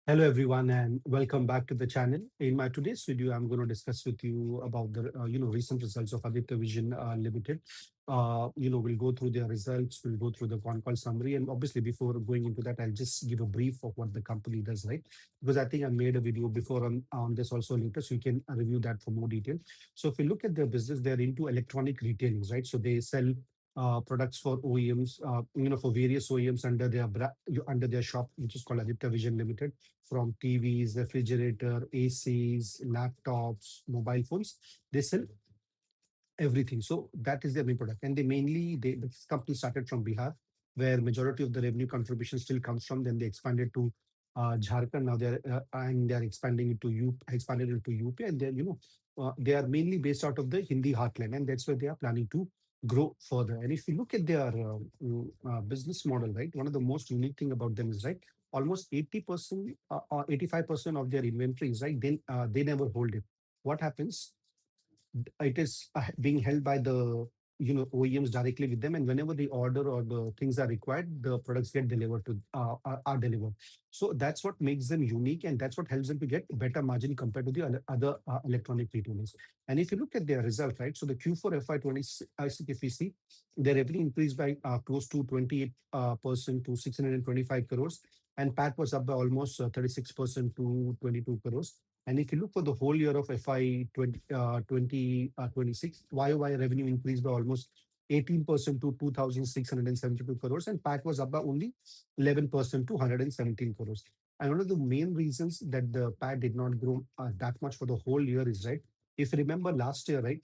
Hello everyone and welcome back to the channel. In my today's video, I'm going to discuss with you about the recent results of Aditya Vision Limited. We'll go through their results, we'll go through the con call summary, and obviously before going into that, I'll just give a brief of what the company does, right? Because I think I made a video before on this also later, so you can review that for more detail. So if you look at their business, they're into electronic retailing, right? So they sell products for OEMs, for various OEMs under their shop, which is called Aditya Vision Limited, from TVs, refrigerator, ACs, laptops, mobile phones. They sell everything. So that is their main product. And this company started from Bihar, where majority of the revenue contribution still comes from. Then they expanded to Jharkhand. Now they're expanding into expanded into UP, and they are mainly based out of the Hindi heartland, and that's where they are planning to grow further. And if you look at their business model, right, one of the most unique thing about them is, right, almost 80% or 85% of their inventories, right, then they never hold it. What happens? It is being held by the OEMs directly with them, and whenever the order or the things are required, the products get delivered to are delivered. So that's what makes them unique, and that's what helps them to get better margin compared to the other electronic retailers. And if you look at their result, right, so the Q4 FY26, if we see, their revenue increased by close to 28% to 625 crores, and PAT was up by almost 36% to 22 crores. And if you look for the whole year of FY 2026, YOY revenue increased by almost 18% to 2,672 crores, and PAT was up by only 11% to 117 crores. And one of the main reasons that the PAT did not grow that much for the whole year is, right, if you remember last year, right,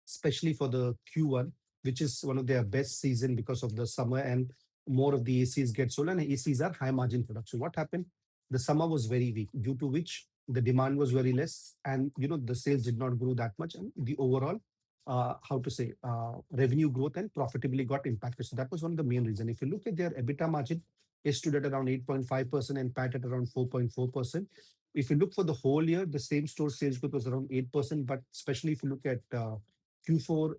especially for the Q1, which is one of their best season because of the summer and more of the ACs get sold, and ACs are high margin products. So what happened? The summer was very weak, due to which the demand was very less, and the sales did not grow that much, and the overall how to say revenue growth and profitably got impacted. So that was one of the main reason. If you look at their EBITDA margin, it stood at around 8.5% and PAT at around 4.4%. If you look for the whole year, the same store sales growth was around 8%, but especially if you look at Q4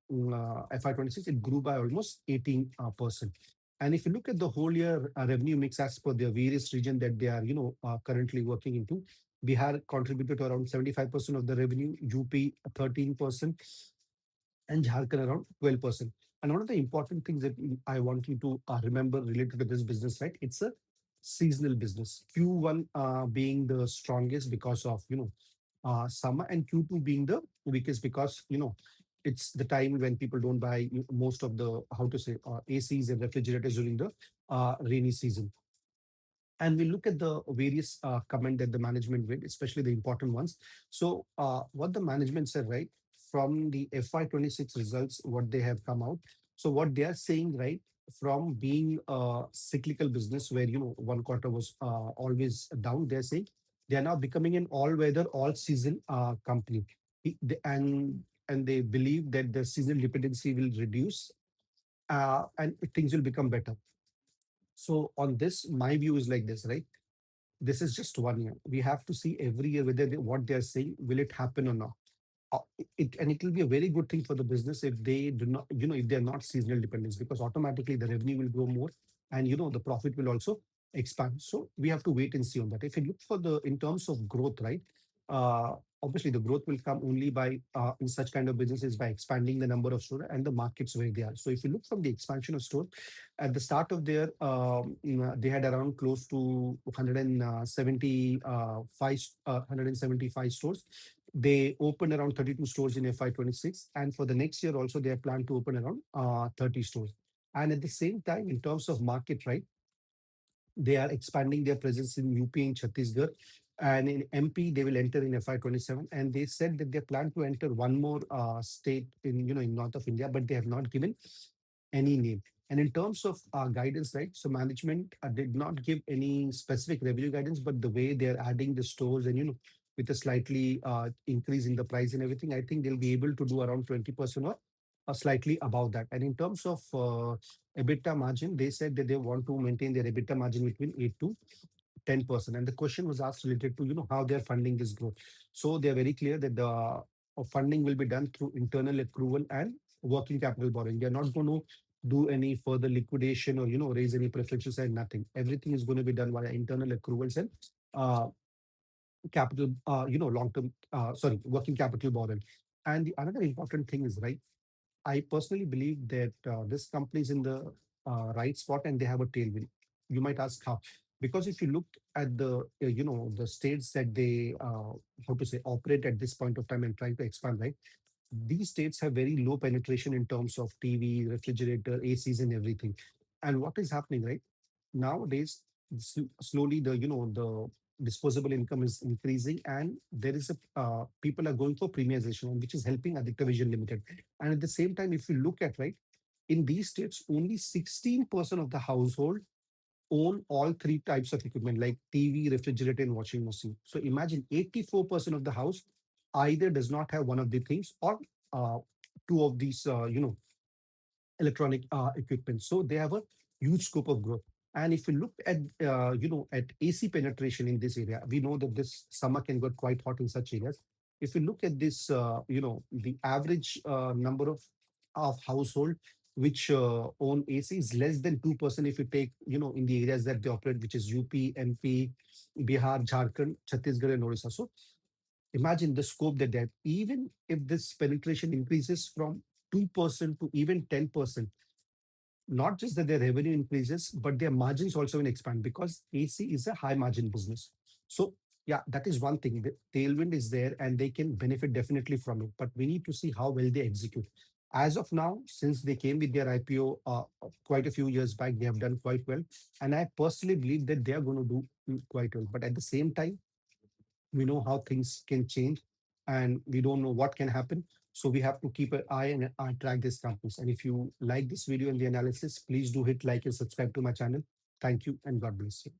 FY26, it grew by almost 18%. And if you look at the whole year revenue mix as per the various region that they are, currently working into, Bihar contributed to around 75% of the revenue, UP 13%, and Jharkhand around 12%. And one of the important things that I want you to remember related to this business, right? It's a seasonal business. Q1 being the strongest because of summer, and Q2 being the weakest because it's the time when people don't buy most of the how to say ACs and refrigerators during the rainy season. And we look at the various comment that the management made, especially the important ones. So what the management said, right, from the FY26 results, what they have come out. So what they are saying, right, from being a cyclical business where one quarter was always down, they're saying they are now becoming an all-weather, all-season company. And they believe that the seasonal dependency will reduce and things will become better. So on this, my view is like this, right? This is just 1 year. We have to see every year whether what they're saying, will it happen or not. And it will be a very good thing for the business if they do not, if they're not seasonal dependents, because automatically the revenue will grow more, and the profit will also expand. So we have to wait and see on that. If you look for the in terms of growth, right? Uh, Obviously the growth will come only by in such kind of businesses by expanding the number of stores and the markets where they are. So if you look from the expansion of store, at the start of their they had around close to 175 stores. They opened around 32 stores in FY26, and for the next year also they are planned to open around 30 stores. And at the same time, in terms of market, right, they are expanding their presence in UP and Chhattisgarh, and in MP they will enter in FY27. And they said that they plan to enter one more state in in north of India, but they have not given any name. And in terms of guidance, right? So management did not give any specific revenue guidance, but the way they're adding the stores and with a slightly increase in the price and everything, I think they'll be able to do around 20% or slightly above that. And in terms of EBITDA margin, they said that they want to maintain their EBITDA margin between 8 to 10%. And the question was asked related to how they're funding this growth. So they're very clear that the funding will be done through internal accrual and working capital borrowing. They're not going to do any further liquidation or raise any preferential side. Nothing. Everything is going to be done via internal accruals and uh, capital, long term, sorry, working capital borrowing. And the another important thing is, right, I personally believe that this company is in the right spot and they have a tailwind. You might ask how, because if you look at the the states that they how to say operate at this point of time and trying to expand, right? These states have very low penetration in terms of TV, refrigerator, ACs, and everything. And what is happening, right? Nowadays, slowly the the disposable income is increasing, and there is a people are going for premiumization, which is helping Aditya Vision Limited. And at the same time, if you look at, right, in these states, only 16% of the household own all three types of equipment like TV, refrigerator, and washing machine. So imagine 84% of the house either does not have one of the things or uh, two of these, electronic equipment. So they have a huge scope of growth. And if you look at at AC penetration in this area, we know that this summer can get quite hot in such areas. If you look at this, the average number of household which own AC is less than 2%. If you take in the areas that they operate, which is UP, MP, Bihar, Jharkhand, Chhattisgarh, and Orissa. So imagine the scope that they have. Even if this penetration increases from 2% to even 10%, not just that their revenue increases, but their margins also will expand because AC is a high margin business. So yeah, that is one thing. The tailwind is there and they can benefit definitely from it. But we need to see how well they execute. As of now, since they came with their IPO quite a few years back, they have done quite well. And I personally believe that they are going to do quite well. But at the same time, we know how things can change and we don't know what can happen. So we have to keep an eye and track these companies. And if you like this video and the analysis, please do hit like and subscribe to my channel. Thank you and God bless you.